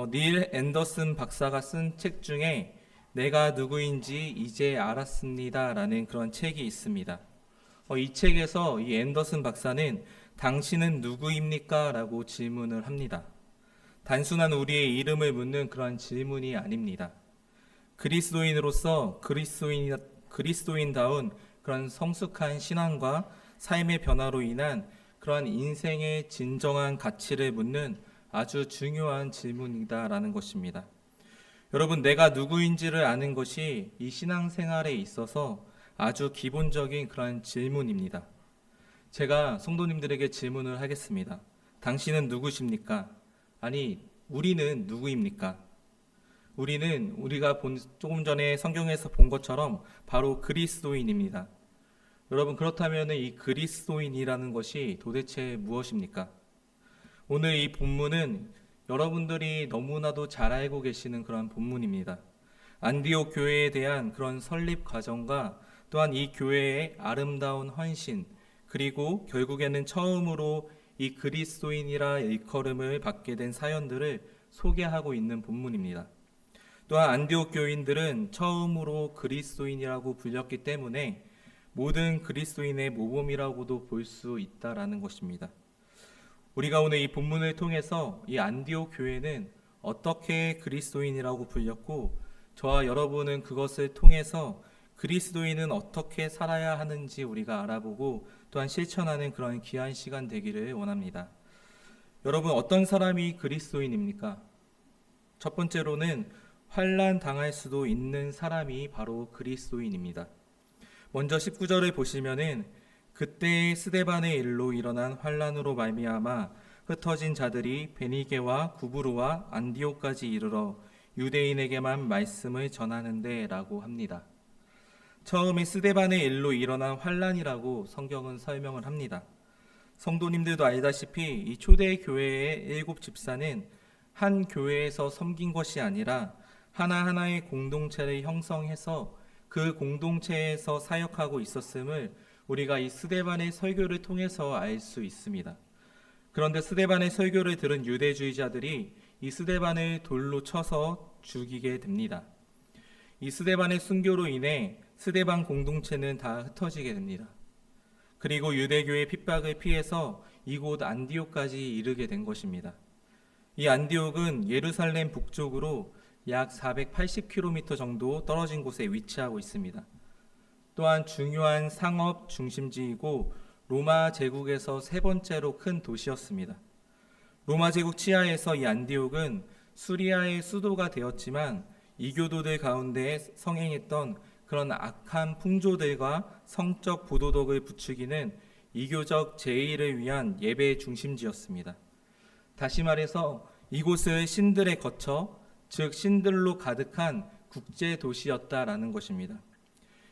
닐 앤더슨 박사가 쓴 책 중에 내가 누구인지 이제 알았습니다 라는 그런 책이 있습니다. 이 책에서 이 앤더슨 박사는 당신은 누구입니까? 라고 질문을 합니다. 단순한 우리의 이름을 묻는 그런 질문이 아닙니다. 그리스도인으로서 그리스도인다운 그런 성숙한 신앙과 삶의 변화로 인한 그러한 인생의 진정한 가치를 묻는 아주 중요한 질문이다라는 것입니다. 여러분, 내가 누구인지를 아는 것이 이 신앙생활에 있어서 아주 기본적인 그러한 질문입니다. 제가 성도님들에게 질문을 하겠습니다. 당신은 누구십니까? 아니, 우리는 누구입니까? 우리가 조금 전에 성경에서 본 것처럼 바로 그리스도인입니다. 여러분, 그렇다면 이 그리스도인이라는 것이 도대체 무엇입니까? 오늘 이 본문은 여러분들이 너무나도 잘 알고 계시는 그런 본문입니다. 안디옥 교회에 대한 그런 설립 과정과 또한 이 교회의 아름다운 헌신, 그리고 결국에는 처음으로 이 그리스도인이라 일컬음을 받게 된 사연들을 소개하고 있는 본문입니다. 또한 안디옥 교인들은 처음으로 그리스도인이라고 불렸기 때문에 모든 그리스도인의 모범이라고도 볼 수 있다라는 것입니다. 우리가 오늘 이 본문을 통해서 이 안디옥 교회는 어떻게 그리스도인이라고 불렸고 저와 여러분은 그것을 통해서 그리스도인은 어떻게 살아야 하는지 우리가 알아보고 또한 실천하는 그런 귀한 시간 되기를 원합니다. 여러분, 어떤 사람이 그리스도인입니까? 첫 번째로는 환난 당할 수도 있는 사람이 바로 그리스도인입니다. 먼저 19절을 보시면은 그때 스데반의 일로 일어난 환난으로 말미암아 흩어진 자들이 베니게와 구브로와 안디옥까지 이르러 유대인에게만 말씀을 전하는데 라고 합니다. 처음에 스데반의 일로 일어난 환난이라고 성경은 설명을 합니다. 성도님들도 알다시피 이 초대 교회의 7 집사는 한 교회에서 섬긴 것이 아니라 하나하나의 공동체를 형성해서 그 공동체에서 사역하고 있었음을 우리가 이 스데반의 설교를 통해서 알 수 있습니다. 그런데 스데반의 설교를 들은 유대주의자들이 이 스데반을 돌로 쳐서 죽이게 됩니다. 이 스데반의 순교로 인해 스데반 공동체는 다 흩어지게 됩니다. 그리고 유대교의 핍박을 피해서 이곳 안디옥까지 이르게 된 것입니다. 이 안디옥은 예루살렘 북쪽으로 약 480km 정도 떨어진 곳에 위치하고 있습니다. 또한 중요한 상업 중심지이고 로마 제국에서 세 번째로 큰 도시였습니다. 로마 제국 치하에서 이 안디옥은 수리아의 수도가 되었지만 이교도들 가운데 성행했던 그런 악한 풍조들과 성적 부도덕을 부추기는 이교적 제의를 위한 예배 중심지였습니다. 다시 말해서 이곳을 신들에 거쳐 즉 신들로 가득한 국제 도시였다라는 것입니다.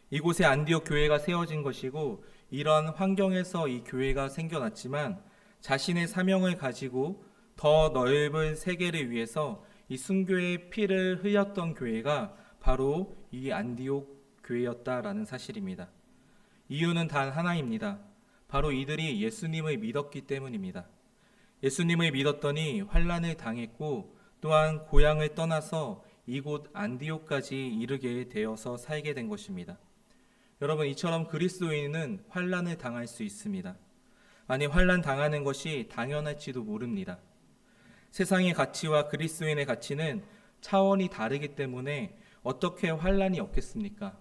이곳에 안디옥 교회가 세워진 것이고 이런 환경에서 이 교회가 생겨났지만 자신의 사명을 가지고 더 넓은 세계를 위해서 이 순교의 피를 흘렸던 교회가 바로 이 안디옥 교회였다라는 사실입니다. 이유는 단 하나입니다. 바로 이들이 예수님을 믿었기 때문입니다. 예수님을 믿었더니 환난을 당했고 또한 고향을 떠나서 이곳 안디옥까지 이르게 되어서 살게 된 것입니다. 여러분, 이처럼 그리스도인은 환난을 당할 수 있습니다. 아니, 환난 당하는 것이 당연할지도 모릅니다. 세상의 가치와 그리스도인의 가치는 차원이 다르기 때문에 어떻게 환난이 없겠습니까?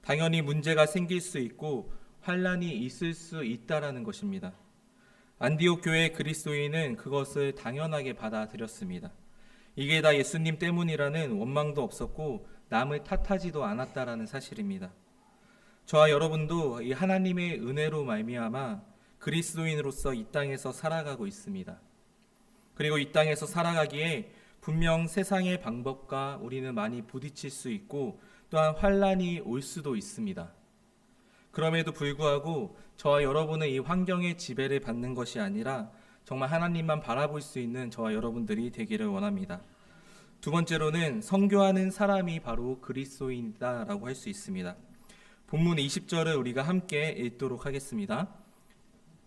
당연히 문제가 생길 수 있고 환난이 있을 수 있다라는 것입니다. 안디옥 교회 그리스도인은 그것을 당연하게 받아들였습니다. 이게 다 예수님 때문이라는 원망도 없었고 남을 탓하지도 않았다라는 사실입니다. 저와 여러분도 이 하나님의 은혜로 말미암아 그리스도인으로서 이 땅에서 살아가고 있습니다. 그리고 이 땅에서 살아가기에 분명 세상의 방법과 우리는 많이 부딪힐 수 있고 또한 환난이 올 수도 있습니다. 그럼에도 불구하고 저와 여러분은 이 환경의 지배를 받는 것이 아니라 정말 하나님만 바라볼 수 있는 저와 여러분들이 되기를 원합니다. 두 번째로는 선교하는 사람이 바로 그리스도인이다라고 할 수 있습니다. 본문 20절을 우리가 함께 읽도록 하겠습니다.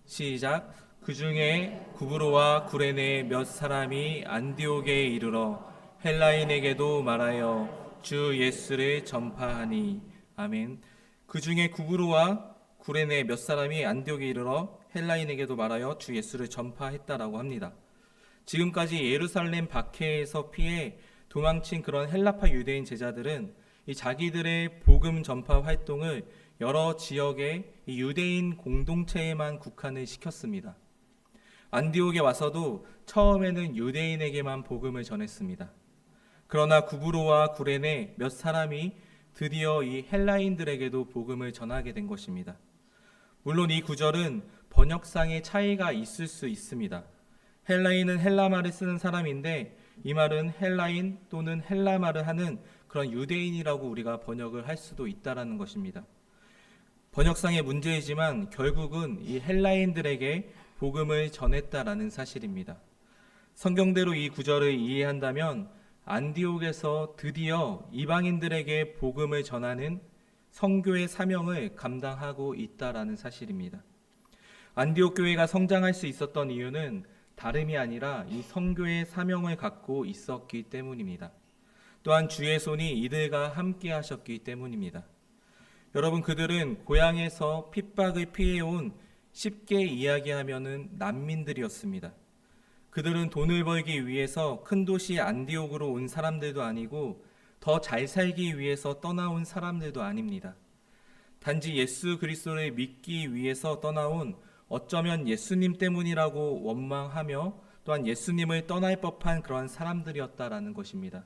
시작. 그 중에 구브로와 구레네 몇 사람이 안디옥에 이르러 헬라인에게도 말하여 주 예수를 전파하니. 아멘. 그 중에 구브로와 구레네 몇 사람이 안디옥에 이르러 헬라인에게도 말하여 주 예수를 전파했다라고 합니다. 지금까지 예루살렘 박해에서 피해 도망친 그런 헬라파 유대인 제자들은 이 자기들의 복음 전파 활동을 여러 지역의 이 유대인 공동체에만 국한을 시켰습니다. 안디옥에 와서도 처음에는 유대인에게만 복음을 전했습니다. 그러나 구브로와 구레네 몇 사람이 드디어 이 헬라인들에게도 복음을 전하게 된 것입니다. 물론 이 구절은 번역상의 차이가 있을 수 있습니다. 헬라인은 헬라말을 쓰는 사람인데 이 말은 헬라인 또는 헬라말을 하는 그런 유대인이라고 우리가 번역을 할 수도 있다라는 것입니다. 번역상의 문제이지만 결국은 이 헬라인들에게 복음을 전했다라는 사실입니다. 성경대로 이 구절을 이해한다면 안디옥에서 드디어 이방인들에게 복음을 전하는 선교의 사명을 감당하고 있다라는 사실입니다. 안디옥 교회가 성장할 수 있었던 이유는 다름이 아니라 이 선교의 사명을 갖고 있었기 때문입니다. 또한 주의 손이 이들과 함께 하셨기 때문입니다. 여러분, 그들은 고향에서 핍박을 피해온, 쉽게 이야기하면은 난민들이었습니다. 그들은 돈을 벌기 위해서 큰 도시 안디옥으로 온 사람들도 아니고 더 잘 살기 위해서 떠나온 사람들도 아닙니다. 단지 예수 그리스도를 믿기 위해서 떠나온, 어쩌면 예수님 때문이라고 원망하며 또한 예수님을 떠날 법한 그러한 사람들이었다라는 것입니다.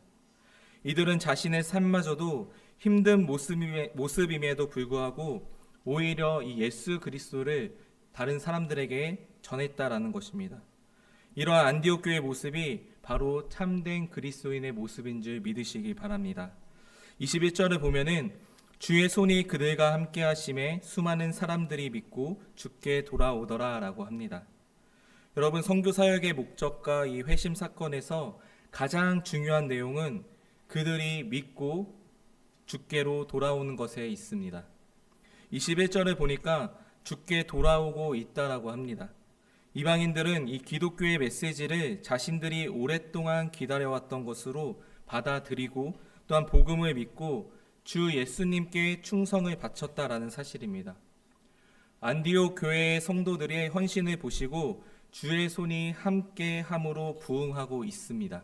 이들은 자신의 삶마저도 힘든 모습임에도 불구하고 오히려 이 예수 그리스도를 다른 사람들에게 전했다라는 것입니다. 이러한 안디옥 교회의 모습이 바로 참된 그리스도인의 모습인 줄 믿으시기 바랍니다. 21절을 보면은 주의 손이 그들과 함께 하심에 수많은 사람들이 믿고 주께 돌아오더라 라고 합니다. 여러분, 선교 사역의 목적과 이 회심 사건에서 가장 중요한 내용은 그들이 믿고 주께로 돌아오는 것에 있습니다. 21절을 보니까 주께 돌아오고 있다라고 합니다. 이방인들은 이 기독교의 메시지를 자신들이 오랫동안 기다려왔던 것으로 받아들이고 또한 복음을 믿고 주 예수님께 충성을 바쳤다라는 사실입니다. 안디옥 교회의 성도들의 헌신을 보시고 주의 손이 함께 함으로 부응하고 있습니다.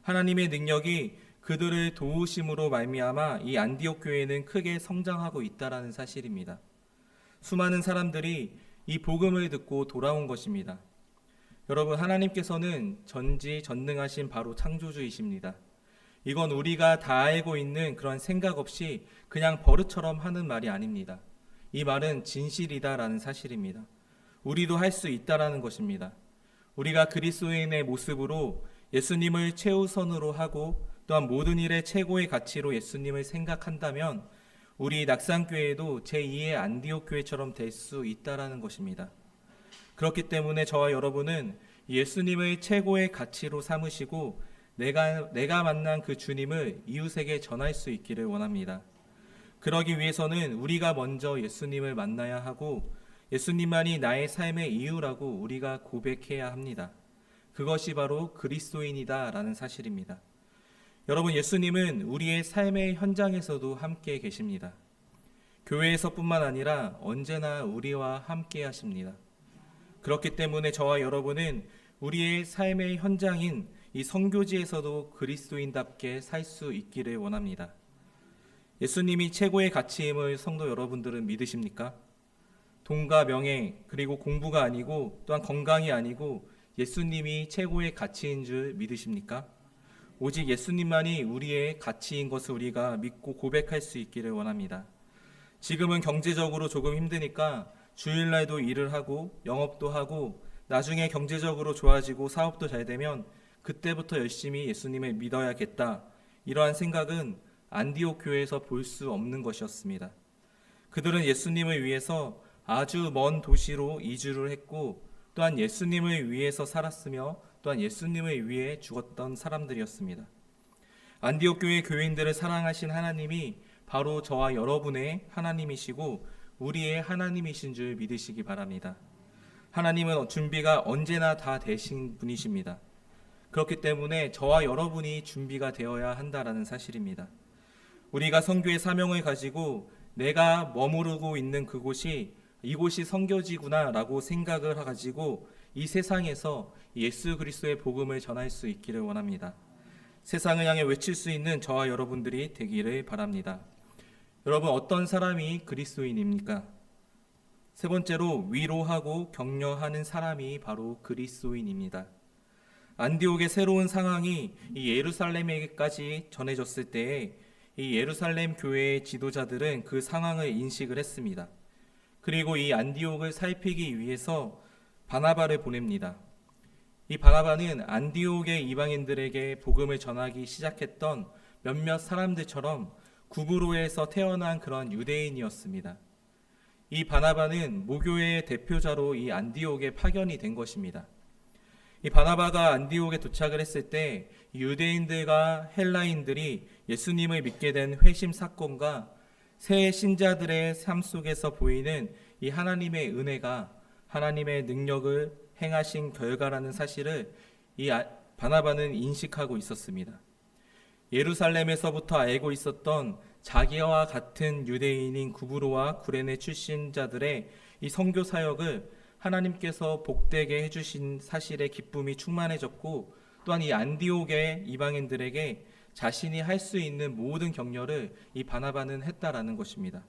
하나님의 능력이 그들을 도우심으로 말미암아 이 안디옥 교회는 크게 성장하고 있다라는 사실입니다. 수많은 사람들이 이 복음을 듣고 돌아온 것입니다. 여러분, 하나님께서는 전지전능하신 바로 창조주이십니다. 이건 우리가 다 알고 있는 그런 생각 없이 그냥 버릇처럼 하는 말이 아닙니다. 이 말은 진실이다라는 사실입니다. 우리도 할 수 있다라는 것입니다. 우리가 그리스도인의 모습으로 예수님을 최우선으로 하고 또한 모든 일의 최고의 가치로 예수님을 생각한다면 우리 낙산교회도 제2의 안디옥 교회처럼 될 수 있다라는 것입니다. 그렇기 때문에 저와 여러분은 예수님을 최고의 가치로 삼으시고 내가 만난 그 주님을 이웃에게 전할 수 있기를 원합니다. 그러기 위해서는 우리가 먼저 예수님을 만나야 하고 예수님만이 나의 삶의 이유라고 우리가 고백해야 합니다. 그것이 바로 그리스도인이다라는 사실입니다. 여러분, 예수님은 우리의 삶의 현장에서도 함께 계십니다. 교회에서뿐만 아니라 언제나 우리와 함께 하십니다. 그렇기 때문에 저와 여러분은 우리의 삶의 현장인 이 선교지에서도 그리스도인답게 살 수 있기를 원합니다. 예수님이 최고의 가치임을 성도 여러분들은 믿으십니까? 돈과 명예 그리고 공부가 아니고 또한 건강이 아니고 예수님이 최고의 가치인 줄 믿으십니까? 오직 예수님만이 우리의 가치인 것을 우리가 믿고 고백할 수 있기를 원합니다. 지금은 경제적으로 조금 힘드니까 주일날도 일을 하고 영업도 하고 나중에 경제적으로 좋아지고 사업도 잘 되면 그때부터 열심히 예수님을 믿어야겠다. 이러한 생각은 안디옥 교회에서 볼 수 없는 것이었습니다. 그들은 예수님을 위해서 아주 먼 도시로 이주를 했고 또한 예수님을 위해서 살았으며 또한 예수님을 위해 죽었던 사람들이었습니다. 안디옥 교회 교인들을 사랑하신 하나님이 바로 저와 여러분의 하나님이시고 우리의 하나님이신 줄 믿으시기 바랍니다. 하나님은 준비가 언제나 다 되신 분이십니다. 그렇기 때문에 저와 여러분이 준비가 되어야 한다라는 사실입니다. 우리가 선교의 사명을 가지고 내가 머무르고 있는 그곳이 이곳이 선교지구나라고 생각을 가지고 이 세상에서 예수 그리스도의 복음을 전할 수 있기를 원합니다. 세상을 향해 외칠 수 있는 저와 여러분들이 되기를 바랍니다. 여러분, 어떤 사람이 그리스도인입니까? 세 번째로, 위로하고 격려하는 사람이 바로 그리스도인입니다. 안디옥의 새로운 상황이 이 예루살렘에까지 전해졌을 때에 이 예루살렘 교회의 지도자들은 그 상황을 인식을 했습니다. 그리고 이 안디옥을 살피기 위해서 바나바를 보냅니다. 이 바나바는 안디옥의 이방인들에게 복음을 전하기 시작했던 몇몇 사람들처럼 구브로에서 태어난 그런 유대인이었습니다. 이 바나바는 모교회의 대표자로 이 안디옥에 파견이 된 것입니다. 이 바나바가 안디옥에 도착을 했을 때 유대인들과 헬라인들이 예수님을 믿게 된 회심 사건과 새 신자들의 삶 속에서 보이는 이 하나님의 은혜가 하나님의 능력을 행하신 결과라는 사실을 이 바나바는 인식하고 있었습니다. 예루살렘에서부터 알고 있었던 자기와 같은 유대인인 구브로와 구레네 출신자들의 이 선교 사역을 하나님께서 복되게 해주신 사실에 기쁨이 충만해졌고, 또한 이 안디옥의 이방인들에게 자신이 할 수 있는 모든 격려를 이 바나바는 했다라는 것입니다.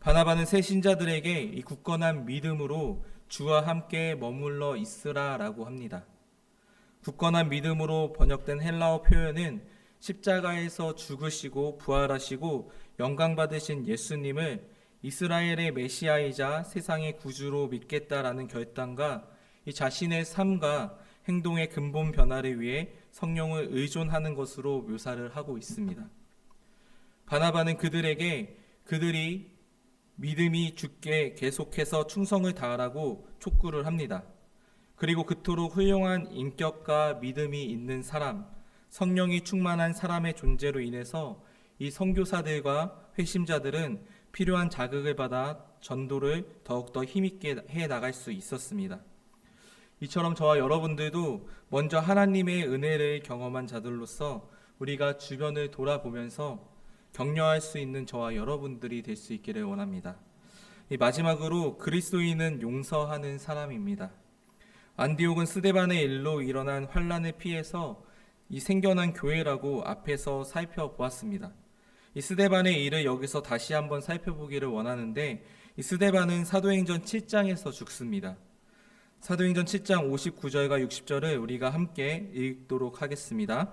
바나바는 새 신자들에게 이 굳건한 믿음으로 주와 함께 머물러 있으라라고 합니다. 굳건한 믿음으로 번역된 헬라어 표현은 십자가에서 죽으시고 부활하시고 영광 받으신 예수님을 이스라엘의 메시아이자 세상의 구주로 믿겠다라는 결단과 이 자신의 삶과 행동의 근본 변화를 위해 성령을 의존하는 것으로 묘사를 하고 있습니다. 바나바는 그들에게 그들이 믿음이 주께 계속해서 충성을 다하라고 촉구를 합니다. 그리고 그토록 훌륭한 인격과 믿음이 있는 사람, 성령이 충만한 사람의 존재로 인해서 이 선교사들과 회심자들은 필요한 자극을 받아 전도를 더욱더 힘있게 해 나갈 수 있었습니다. 이처럼 저와 여러분들도 먼저 하나님의 은혜를 경험한 자들로서 우리가 주변을 돌아보면서 격려할 수 있는 저와 여러분들이 될 수 있기를 원합니다. 마지막으로, 그리스도인은 용서하는 사람입니다. 안디옥은 스데반의 일로 일어난 환란을 피해서 이 생겨난 교회라고 앞에서 살펴보았습니다. 이 스데반의 일을 여기서 다시 한번 살펴보기를 원하는데, 이 스데반은 사도행전 7장에서 죽습니다. 사도행전 7장 59절과 60절을 우리가 함께 읽도록 하겠습니다.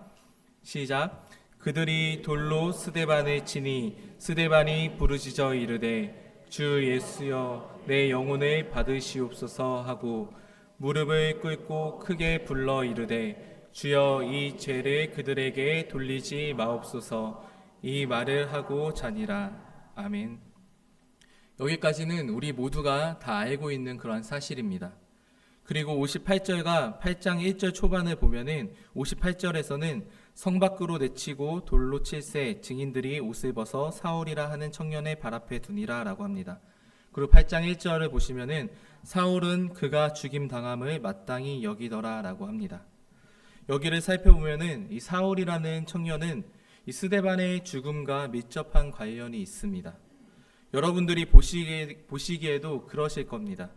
시작. 그들이 돌로 스데반을 치니 스데반이 부르짖어 이르되 주 예수여 내 영혼을 받으시옵소서 하고 무릎을 꿇고 크게 불러 이르되 주여 이 죄를 그들에게 돌리지 마옵소서. 이 말을 하고 자니라. 아멘. 여기까지는 우리 모두가 다 알고 있는 그런 사실입니다. 그리고 58절과 8장 1절 초반을 보면은 58절에서는 성 밖으로 내치고 돌로 칠세 증인들이 옷을 벗어 사울이라 하는 청년의 발 앞에 두니라 라고 합니다. 그리고 8장 1절을 보시면은 사울은 그가 죽임 당함을 마땅히 여기더라 라고 합니다. 여기를 살펴보면은 이 사울이라는 청년은 이 스데반의 죽음과 밀접한 관련이 있습니다. 여러분들이 보시기에도 그러실 겁니다.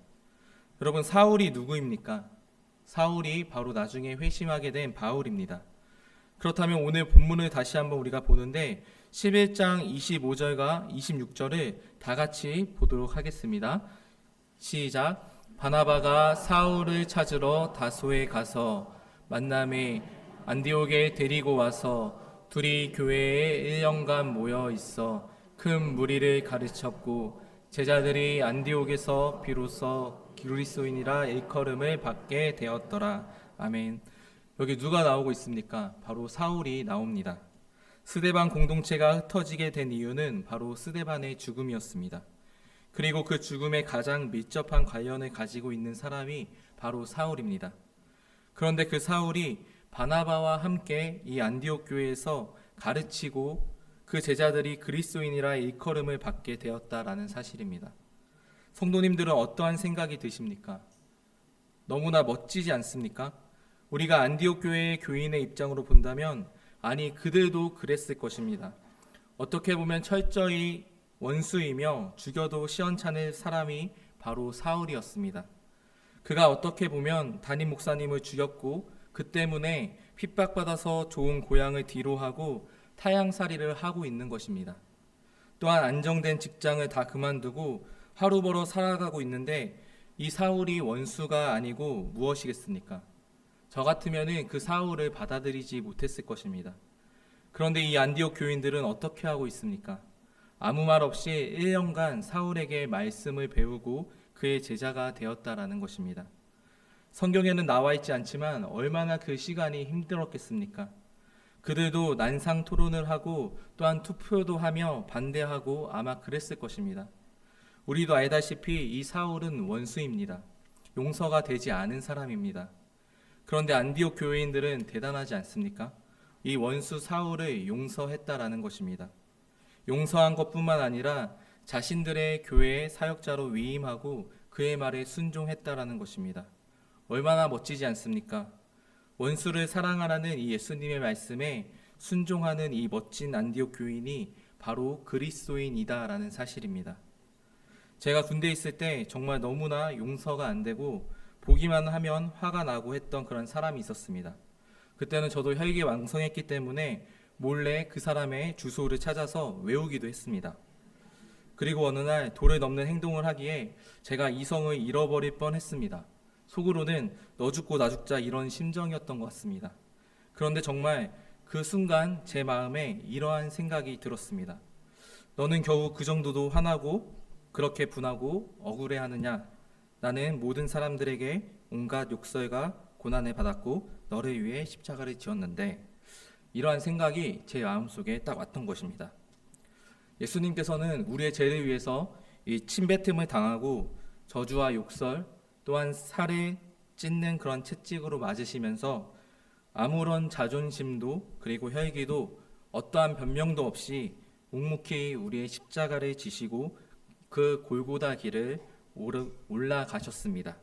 여러분, 사울이 누구입니까? 사울이 바로 나중에 회심하게 된 바울입니다. 그렇다면 오늘 본문을 다시 한번 우리가 보는데 11장 25절과 26절을 다 같이 보도록 하겠습니다. 시작. 바나바가 사울을 찾으러 다소에 가서 만남에 안디옥에 데리고 와서 둘이 교회에 1년간 모여 있어 큰 무리를 가르쳤고 제자들이 안디옥에서 비로소 그리스도인이라 일컬음을 받게 되었더라. 아멘. 여기 누가 나오고 있습니까? 바로 사울이 나옵니다. 스데반 공동체가 흩어지게 된 이유는 바로 스데반의 죽음이었습니다. 그리고 그 죽음에 가장 밀접한 관련을 가지고 있는 사람이 바로 사울입니다. 그런데 그 사울이 바나바와 함께 이 안디옥 교회에서 가르치고 그 제자들이 그리스도인이라 일컬음을 받게 되었다라는 사실입니다. 성도님들은 어떠한 생각이 드십니까? 너무나 멋지지 않습니까? 우리가 안디옥 교회의 교인의 입장으로 본다면 아니 그들도 그랬을 것입니다. 어떻게 보면 철저히 원수이며 죽여도 시원찮을 사람이 바로 사울이었습니다. 그가 어떻게 보면 담임 목사님을 죽였고 그 때문에 핍박받아서 좋은 고향을 뒤로하고 타향살이를 하고 있는 것입니다. 또한 안정된 직장을 다 그만두고 하루 벌어 살아가고 있는데 이 사울이 원수가 아니고 무엇이겠습니까? 저 같으면 그 사울을 받아들이지 못했을 것입니다. 그런데 이 안디옥 교인들은 어떻게 하고 있습니까? 아무 말 없이 1년간 사울에게 말씀을 배우고 그의 제자가 되었다라는 것입니다. 성경에는 나와 있지 않지만 얼마나 그 시간이 힘들었겠습니까? 그들도 난상 토론을 하고 또한 투표도 하며 반대하고 아마 그랬을 것입니다. 우리도 알다시피 이 사울은 원수입니다. 용서가 되지 않은 사람입니다. 그런데 안디옥 교회인들은 대단하지 않습니까? 이 원수 사울을 용서했다라는 것입니다. 용서한 것뿐만 아니라 자신들의 교회의 사역자로 위임하고 그의 말에 순종했다라는 것입니다. 얼마나 멋지지 않습니까? 원수를 사랑하라는 이 예수님의 말씀에 순종하는 이 멋진 안디옥 교인이 바로 그리스도인이다라는 사실입니다. 제가 군대에 있을 때 정말 너무나 용서가 안 되고 보기만 하면 화가 나고 했던 그런 사람이 있었습니다. 그때는 저도 혈기왕성했기 때문에 몰래 그 사람의 주소를 찾아서 외우기도 했습니다. 그리고 어느 날 도를 넘는 행동을 하기에 제가 이성을 잃어버릴 뻔했습니다. 속으로는 너 죽고 나 죽자 이런 심정이었던 것 같습니다. 그런데 정말 그 순간 제 마음에 이러한 생각이 들었습니다. 너는 겨우 그 정도도 화나고 그렇게 분하고 억울해하느냐? 나는 모든 사람들에게 온갖 욕설과 고난을 받았고 너를 위해 십자가를 지었는데, 이러한 생각이 제 마음속에 딱 왔던 것입니다. 예수님께서는 우리의 죄를 위해서 이 침뱉음을 당하고 저주와 욕설 또한 살에 찢는 그런 채찍으로 맞으시면서 아무런 자존심도 그리고 혈기도 어떠한 변명도 없이 묵묵히 우리의 십자가를 지시고 그 골고다 길을 올라가셨습니다.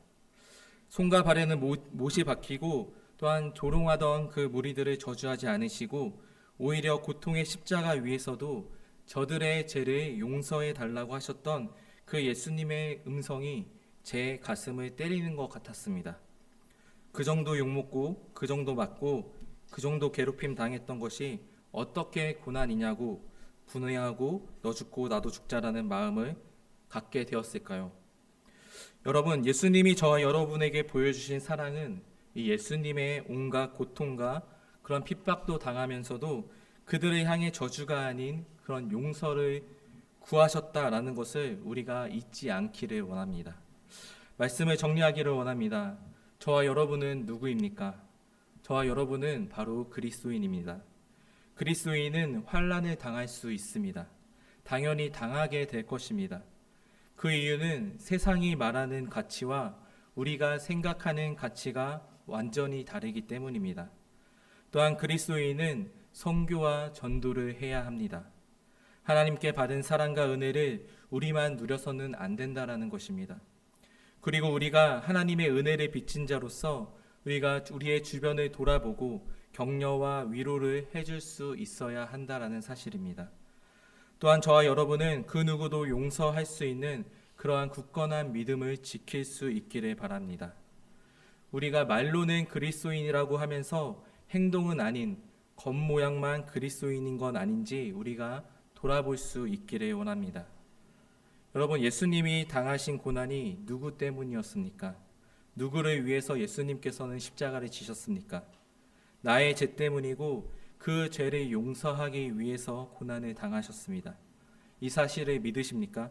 손과 발에는 못이 박히고 또한 조롱하던 그 무리들을 저주하지 않으시고 오히려 고통의 십자가 위에서도 저들의 죄를 용서해 달라고 하셨던 그 예수님의 음성이 제 가슴을 때리는 것 같았습니다. 그 정도 욕먹고 그 정도 맞고 그 정도 괴롭힘 당했던 것이 어떻게 고난이냐고 분해하고 너 죽고 나도 죽자라는 마음을 갖게 되었을까요? 여러분, 예수님이 저와 여러분에게 보여주신 사랑은 이 예수님의 온갖 고통과 그런 핍박도 당하면서도 그들을 향해 저주가 아닌 그런 용서를 구하셨다라는 것을 우리가 잊지 않기를 원합니다. 말씀을 정리하기를 원합니다. 저와 여러분은 누구입니까? 저와 여러분은 바로 그리스도인입니다. 그리스도인은 환난을 당할 수 있습니다. 당연히 당하게 될 것입니다. 그 이유는 세상이 말하는 가치와 우리가 생각하는 가치가 완전히 다르기 때문입니다. 또한 그리스도인은 선교와 전도를 해야 합니다. 하나님께 받은 사랑과 은혜를 우리만 누려서는 안 된다라는 것입니다. 그리고 우리가 하나님의 은혜를 빚진 자로서 우리가 우리의 주변을 돌아보고 격려와 위로를 해줄 수 있어야 한다라는 사실입니다. 또한 저와 여러분은 그 누구도 용서할 수 있는 그러한 굳건한 믿음을 지킬 수 있기를 바랍니다. 우리가 말로는 그리스도인이라고 하면서 행동은 아닌 겉모양만 그리스도인인 건 아닌지 우리가 돌아볼 수 있기를 원합니다. 여러분, 예수님이 당하신 고난이 누구 때문이었습니까? 누구를 위해서 예수님께서는 십자가를 지셨습니까? 나의 죄 때문이고 그 죄를 용서하기 위해서 고난을 당하셨습니다. 이 사실을 믿으십니까?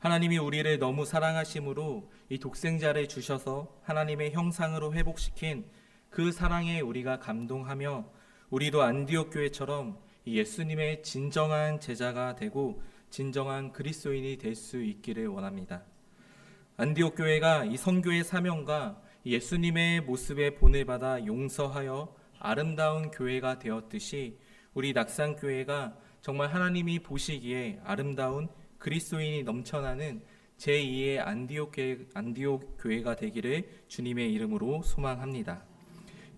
하나님이 우리를 너무 사랑하심으로 이 독생자를 주셔서 하나님의 형상으로 회복시킨 그 사랑에 우리가 감동하며 우리도 안디옥 교회처럼 예수님의 진정한 제자가 되고 진정한 그리스도인이 될 수 있기를 원합니다. 안디옥 교회가 이 선교의 사명과 예수님의 모습에 본을 받아 용서하여 아름다운 교회가 되었듯이 우리 낙산교회가 정말 하나님이 보시기에 아름다운 그리스도인이 넘쳐나는 제2의 안디옥 교회가 되기를 주님의 이름으로 소망합니다.